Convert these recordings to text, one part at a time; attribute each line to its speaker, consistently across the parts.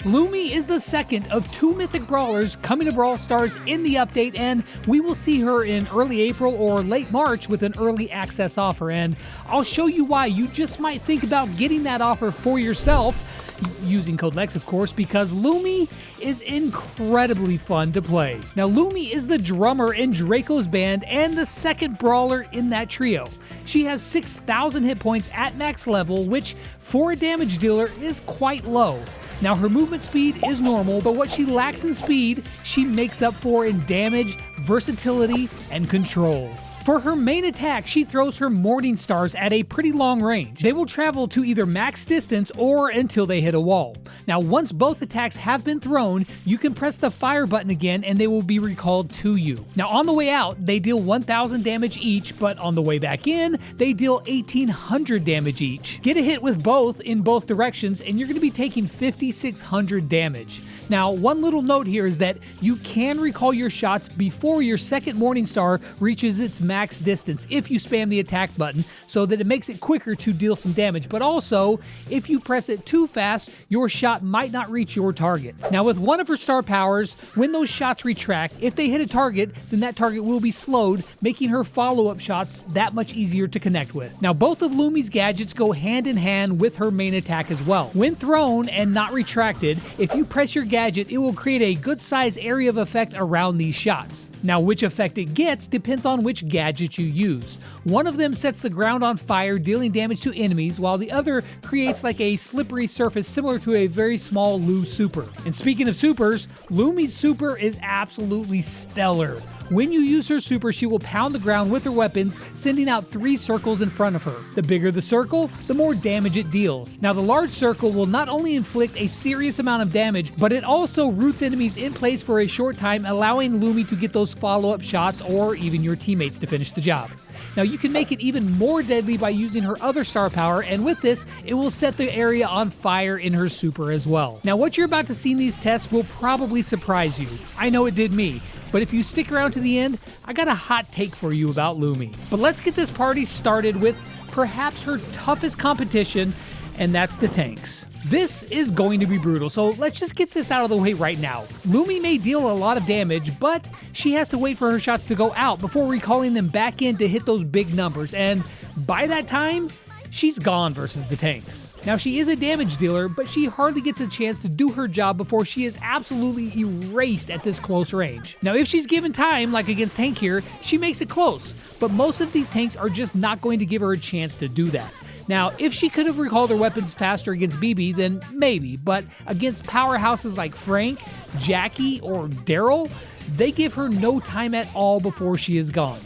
Speaker 1: Lumi is the second of 2 Mythic Brawlers coming to Brawl Stars in the update, and we will see her in early April or late March with an early access offer, and I'll show you why you just might think about getting that offer for yourself, using code LEX of course, because Lumi is incredibly fun to play. Now Lumi is the drummer in Draco's band and the second brawler in that trio. She has 6,000 hit points at max level, which for a damage dealer is quite low. Now her movement speed is normal, but what she lacks in speed, she makes up for in damage, versatility, and control. For her main attack, she throws her Morning Stars at a pretty long range. They will travel to either max distance or until they hit a wall. Now once both attacks have been thrown, you can press the fire button again and they will be recalled to you. Now on the way out, they deal 1,000 damage each, but on the way back in, they deal 1,800 damage each. Get a hit with both in both directions and you're going to be taking 5,600 damage. Now, one little note here is that you can recall your shots before your second Morning Star reaches its max distance if you spam the attack button, so that it makes it quicker to deal some damage. But also, if you press it too fast, your shot might not reach your target. Now, with one of her star powers, when those shots retract, if they hit a target, then that target will be slowed, making her follow-up shots that much easier to connect with. Now, both of Lumi's gadgets go hand in hand with her main attack as well. When thrown and not retracted, if you press your gadget, it will create a good size area of effect around these shots. Now which effect it gets depends on which gadget you use. One of them sets the ground on fire, dealing damage to enemies, while the other creates like a slippery surface similar to a very small Lu super. And speaking of supers, Lumi's super is absolutely stellar. When you use her super, she will pound the ground with her weapons, sending out 3 circles in front of her. The bigger the circle, the more damage it deals. Now the large circle will not only inflict a serious amount of damage, but it also roots enemies in place for a short time, allowing Lumi to get those follow-up shots or even your teammates to finish the job. Now you can make it even more deadly by using her other star power, and with this, it will set the area on fire in her super as well. Now what you're about to see in these tests will probably surprise you. I know it did me. But if you stick around to the end, I got a hot take for you about Lumi. But let's get this party started with perhaps her toughest competition, and that's the tanks. This is going to be brutal, so let's just get this out of the way right now. Lumi may deal a lot of damage, but she has to wait for her shots to go out before recalling them back in to hit those big numbers, and by that time, she's gone versus the tanks. Now she is a damage dealer, but she hardly gets a chance to do her job before she is absolutely erased at this close range. Now if she's given time, like against Tank here, she makes it close, but most of these tanks are just not going to give her a chance to do that. Now, if she could have recalled her weapons faster against BB, then maybe, but against powerhouses like Frank, Jackie, or Daryl, they give her no time at all before she is gone.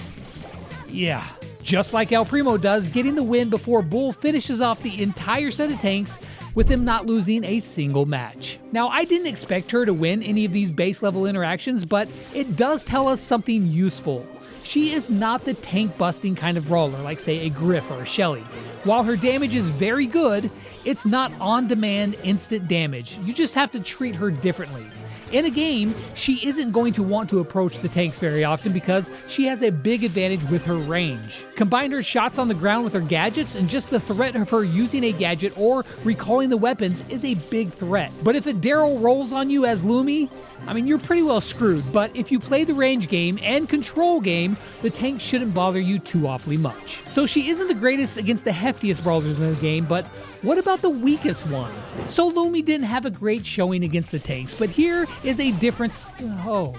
Speaker 1: Yeah. Just like El Primo does, getting the win before Bull finishes off the entire set of tanks with him not losing a single match. Now, I didn't expect her to win any of these base level interactions, but it does tell us something useful. She is not the tank busting kind of brawler like say a Griff or a Shelly. While her damage is very good, it's not on-demand instant damage. You just have to treat her differently. In a game, she isn't going to want to approach the tanks very often because she has a big advantage with her range. Combine her shots on the ground with her gadgets, and just the threat of her using a gadget or recalling the weapons is a big threat. But if a Daryl rolls on you as Lumi, I mean, you're pretty well screwed, but if you play the range game and control game, the tank shouldn't bother you too awfully much. So she isn't the greatest against the heftiest brawlers in the game, but what about the weakest ones? So Lumi didn't have a great showing against the tanks, but here is a difference. Oh,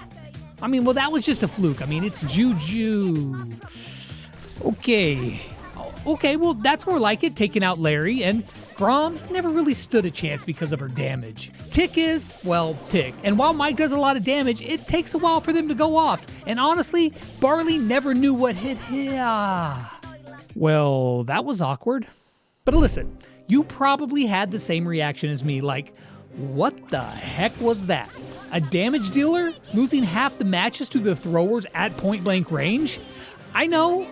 Speaker 1: I mean, well, that was just a fluke. I mean, it's Juju. Okay, well, that's more like it, taking out Larry, and Grom never really stood a chance because of her damage. Tick is, well, Tick. And while Mike does a lot of damage, it takes a while for them to go off. And honestly, Barley never knew what hit him. Well, that was awkward. But listen, you probably had the same reaction as me, like, what the heck was that? A damage dealer losing half the matches to the throwers at point blank range? I know,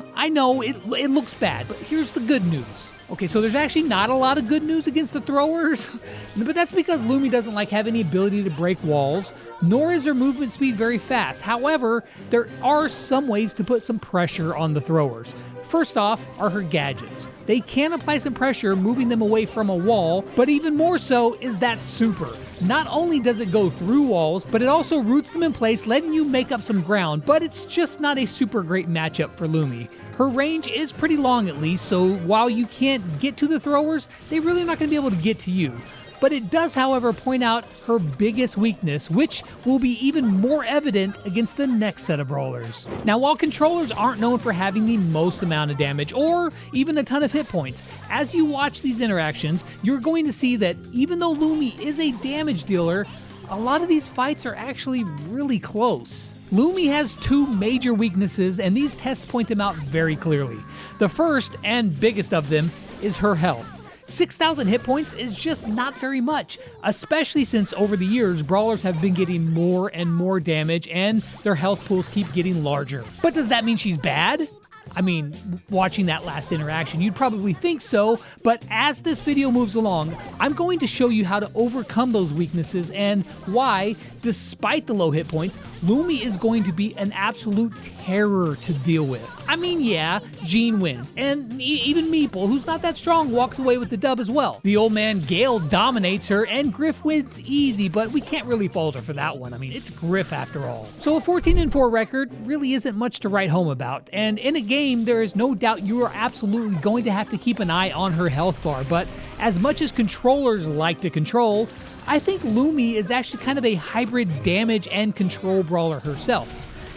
Speaker 1: it looks bad, but here's the good news. Okay, so there's actually not a lot of good news against the throwers, but that's because Lumi doesn't like have any ability to break walls, nor is her movement speed very fast. However, there are some ways to put some pressure on the throwers. First off are her gadgets. They can apply some pressure, moving them away from a wall, but even more so is that super. Not only does it go through walls, but it also roots them in place, letting you make up some ground, but it's just not a super great matchup for Lumi. Her range is pretty long at least, so while you can't get to the throwers, they're really not going to be able to get to you. But it does, however, point out her biggest weakness, which will be even more evident against the next set of brawlers. Now, while controllers aren't known for having the most amount of damage or even a ton of hit points, as you watch these interactions, you're going to see that even though Lumi is a damage dealer, a lot of these fights are actually really close. Lumi has two major weaknesses, and these tests point them out very clearly. The first and biggest of them is her health. 6,000 hit points is just not very much, especially since over the years, brawlers have been getting more and more damage and their health pools keep getting larger. But does that mean she's bad? I mean, watching that last interaction, you'd probably think so, but as this video moves along, I'm going to show you how to overcome those weaknesses and why, despite the low hit points, Lumi is going to be an absolute terror to deal with. I mean, yeah, Jean wins, and even Meeple, who's not that strong, walks away with the dub as well. The old man Gale dominates her, and Griff wins easy, but we can't really fault her for that one. I mean, it's Griff after all. So a 14-4 record really isn't much to write home about, and in a game, there is no doubt you are absolutely going to have to keep an eye on her health bar, but as much as controllers like to control, I think Lumi is actually kind of a hybrid damage and control brawler herself.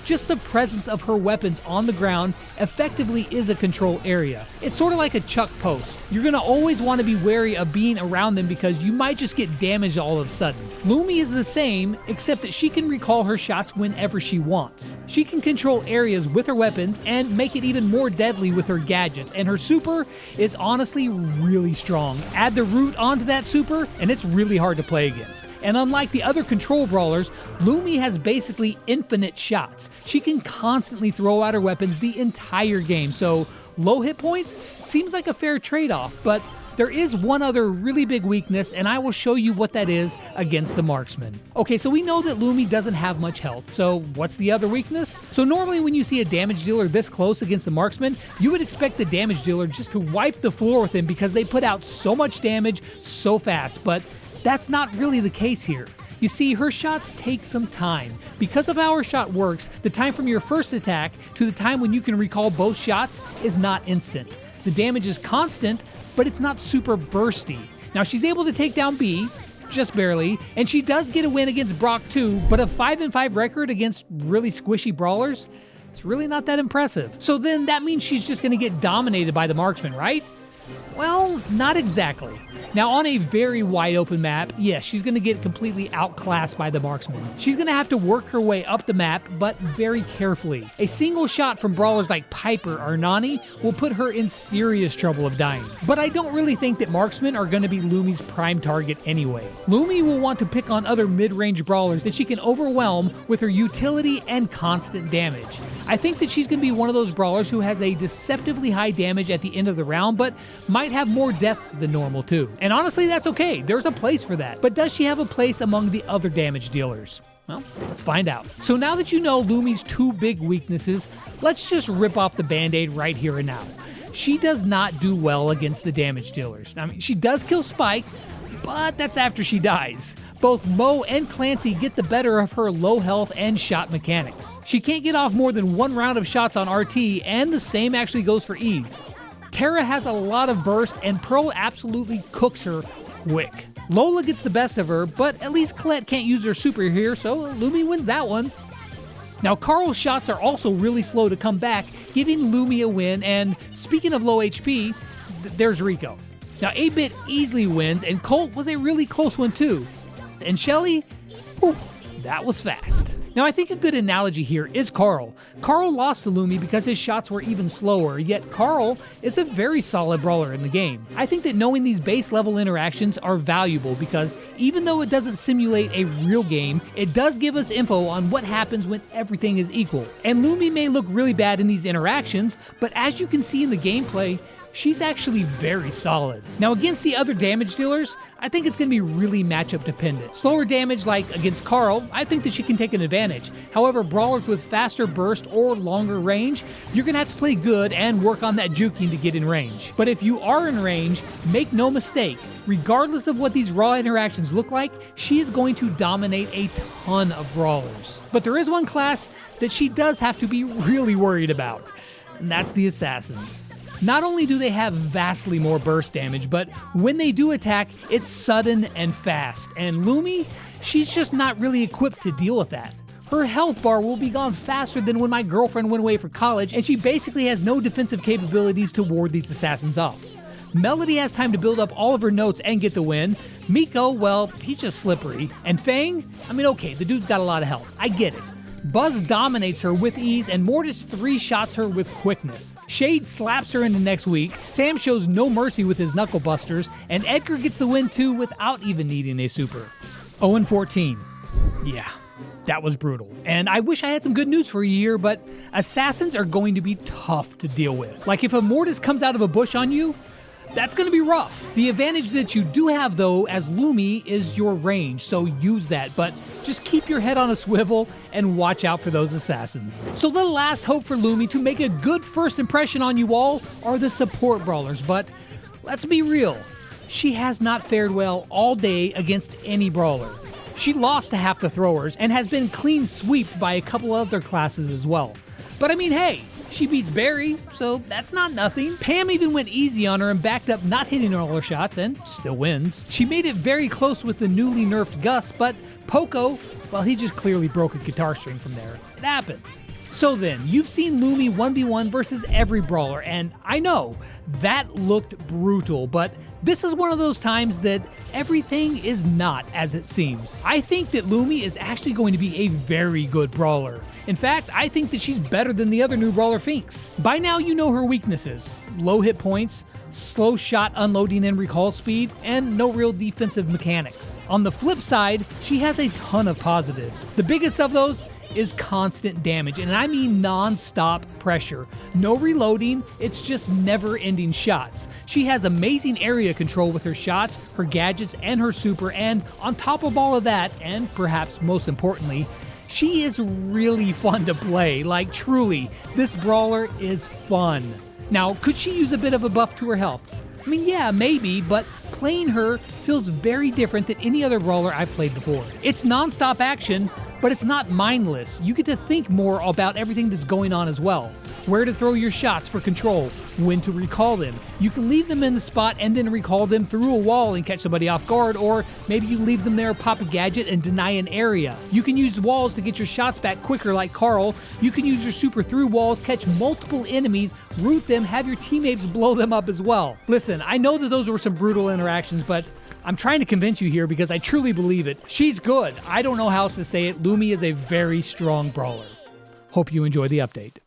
Speaker 1: Just the presence of her weapons on the ground effectively is a control area. It's sort of like a chuck post. You're going to always want to be wary of being around them because you might just get damaged all of a sudden. Lumi is the same, except that she can recall her shots whenever she wants. She can control areas with her weapons and make it even more deadly with her gadgets, and her super is honestly really strong. Add the root onto that super, and it's really hard to play against. And unlike the other control brawlers, Lumi has basically infinite shots. She can constantly throw out her weapons the entire game, so low hit points seems like a fair trade-off, but there is one other really big weakness, and I will show you what that is against the Marksman. Okay, so we know that Lumi doesn't have much health, so what's the other weakness? So normally when you see a damage dealer this close against the Marksman, you would expect the damage dealer just to wipe the floor with him because they put out so much damage so fast, but that's not really the case here. You see, her shots take some time. Because of how her shot works, the time from your first attack to the time when you can recall both shots is not instant. The damage is constant, but it's not super bursty. Now, she's able to take down B, just barely, and she does get a win against Brock too, but a 5-5 record against really squishy brawlers, it's really not that impressive. So then that means she's just gonna get dominated by the Marksman, right? Well, not exactly. Now, on a very wide open map, yes, she's going to get completely outclassed by the Marksman. She's going to have to work her way up the map, but very carefully. A single shot from brawlers like Piper or Nani will put her in serious trouble of dying. But I don't really think that Marksmen are going to be Lumi's prime target anyway. Lumi will want to pick on other mid-range brawlers that she can overwhelm with her utility and constant damage. I think that she's going to be one of those brawlers who has a deceptively high damage at the end of the round, but might have more deaths than normal too. And honestly, that's okay. There's a place for that. But does she have a place among the other damage dealers? Well, let's find out. So now that you know Lumi's two big weaknesses, let's just rip off the band-aid right here and now. She does not do well against the damage dealers. I mean, she does kill Spike, but that's after she dies. Both Mo and Clancy get the better of her low health and shot mechanics. She can't get off more than one round of shots on RT, and the same actually goes for Eve. Tara has a lot of burst, and Pearl absolutely cooks her quick. Lola gets the best of her, but at least Colette can't use her super here, so Lumi wins that one. Now, Carl's shots are also really slow to come back, giving Lumi a win, and speaking of low HP, there's Rico. Now, 8-Bit easily wins, and Colt was a really close one too. And Shelly, whew, that was fast. Now, I think a good analogy here is Carl. Carl lost to Lumi because his shots were even slower, yet Carl is a very solid brawler in the game. I think that knowing these base level interactions are valuable because even though it doesn't simulate a real game, it does give us info on what happens when everything is equal. And Lumi may look really bad in these interactions, but as you can see in the gameplay, she's actually very solid. Now against the other damage dealers, I think it's going to be really matchup dependent. Slower damage like against Carl, I think that she can take an advantage. However, brawlers with faster burst or longer range, you're going to have to play good and work on that juking to get in range. But if you are in range, make no mistake, regardless of what these raw interactions look like, she is going to dominate a ton of brawlers. But there is one class that she does have to be really worried about, and that's the assassins. Not only do they have vastly more burst damage, but when they do attack, it's sudden and fast. And Lumi, she's just not really equipped to deal with that. Her health bar will be gone faster than when my girlfriend went away for college, and she basically has no defensive capabilities to ward these assassins off. Melody has time to build up all of her notes and get the win. Miko, well, he's just slippery. And Fang, I mean, okay, the dude's got a lot of health. I get it. Buzz dominates her with ease, and Mortis 3-shots her with quickness. Shade slaps her into next week, Sam shows no mercy with his knuckle busters, and Edgar gets the win too without even needing a super. 0-14. Yeah, that was brutal. And I wish I had some good news for you here, but assassins are going to be tough to deal with. Like if a Mortis comes out of a bush on you, that's going to be rough. The advantage that you do have, though, as Lumi is your range, so use that, but just keep your head on a swivel and watch out for those assassins. So the last hope for Lumi to make a good first impression on you all are the support brawlers, but let's be real, she has not fared well all day against any brawler. She lost to half the throwers and has been clean sweeped by a couple other classes as well. But I mean, hey, she beats Barry, so that's not nothing. Pam even went easy on her and backed up not hitting all her shots and still wins. She made it very close with the newly nerfed Gus, but Poco, well, he just clearly broke a guitar string from there. It happens. So then, you've seen Lumi 1v1 versus every brawler, and I know, that looked brutal, but this is one of those times that everything is not as it seems. I think that Lumi is actually going to be a very good brawler. In fact, I think that she's better than the other new brawler Finks. By now you know her weaknesses: low hit points, slow shot unloading and recall speed, and no real defensive mechanics. On the flip side, she has a ton of positives. The biggest of those is constant damage, and I mean non-stop pressure. No reloading, it's just never-ending shots. She has amazing area control with her shots, her gadgets, and her super, and on top of all of that, and perhaps most importantly, she is really fun to play. Like, truly, this brawler is fun. Now, could she use a bit of a buff to her health? I mean, yeah, maybe, but playing her feels very different than any other brawler I've played before. It's non-stop action, but it's not mindless. You get to think more about everything that's going on as well. Where to throw your shots for control, when to recall them. You can leave them in the spot and then recall them through a wall and catch somebody off guard, or maybe you leave them there, pop a gadget, and deny an area. You can use walls to get your shots back quicker like Carl. You can use your super through walls, catch multiple enemies, root them, have your teammates blow them up as well. Listen, I know that those were some brutal interactions, but I'm trying to convince you here because I truly believe it. She's good. I don't know how else to say it. Lumi is a very strong brawler. Hope you enjoy the update.